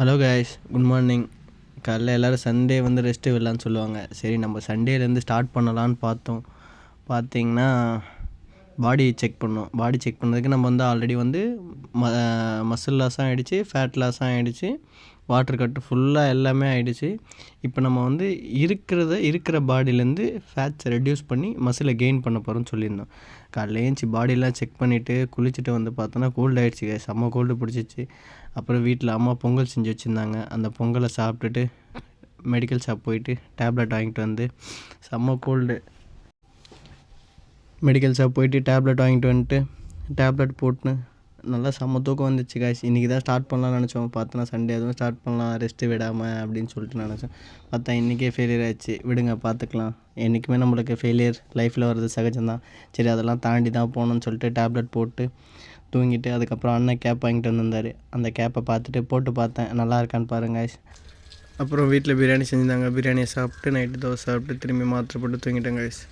Hello guys, good morning. காலைல எல்லோரும் Sunday வந்து ரெஸ்ட்டு விடலான்னு சொல்லுவாங்க. சரி, நம்ம சண்டேலேருந்து ஸ்டார்ட் பண்ணலான்னு பார்த்தோம். பார்த்திங்கன்னா பாடி செக் பண்ணோம். பாடி செக் பண்ணதுக்கு நம்ம வந்து ஆல்ரெடி வந்து மசில் லாஸும் ஆகிடுச்சு, ஃபேட் லாஸும் ஆகிடுச்சு, வாட்டர் கட்டு ஃபுல்லாக எல்லாமே ஆகிடுச்சு. இப்போ நம்ம வந்து இருக்கிற பாடியிலேருந்து ஃபேட்ஸை ரெடியூஸ் பண்ணி மசிலை கெயின் பண்ண போகிறோம்னு சொல்லியிருந்தோம். காலைல ஏஞ்சி பாடியெல்லாம் செக் பண்ணிவிட்டு குளிச்சுட்டு வந்து பார்த்தோன்னா கோல்டு ஆகிடுச்சு. செம்ம கோல்டு பிடிச்சிச்சு. அப்புறம் வீட்டில் அம்மா பொங்கல் செஞ்சு வச்சுருந்தாங்க. அந்த பொங்கலை சாப்பிட்டுட்டு மெடிக்கல் ஷாப் போயிட்டு டேப்லெட் வாங்கிட்டு வந்து செம்ம கோல்டு. மெடிக்கல் ஷாப் போயிட்டு டேப்லெட் வாங்கிட்டு வந்துட்டு டேப்லெட் போட்டுன்னு நல்லா செம்ம தூக்கம் வந்துச்சு காய்ச்சி. இன்றைக்கி தான் ஸ்டார்ட் பண்ணலாம்னு நினச்சோம். பார்த்தோன்னா சண்டே அதுவும் ஸ்டார்ட் பண்ணலாம் ரெஸ்ட்டு விடாமல் அப்படின்னு சொல்லிட்டு நினச்சோம். பார்த்தா இன்றைக்கே ஃபெயிலியர் ஆகிடுச்சு. விடுங்க, பார்த்துக்கலாம். என்றைக்குமே நம்மளுக்கு ஃபெயிலியர் லைஃப்பில் வர்றது சகஜம்தான். சரி, அதெல்லாம் தாண்டி தான் போகணுன்னு சொல்லிட்டு டேப்லெட் போட்டு தூங்கிட்டு அதுக்கப்புறம் அண்ணன் கேப் வாங்கிட்டு வந்திருந்தார். அந்த கேப்பை பார்த்துட்டு போட்டு பார்த்தேன், நல்லா இருக்கான்னு பாருங்கள். அப்புறம் வீட்டில் பிரியாணி செஞ்சுருந்தாங்க. பிரியாணியை சாப்பிட்டு நைட்டு தோசை சாப்பிட்டு திரும்பி மாத்திரை போட்டு தூங்கிட்டேன் கைஸ்.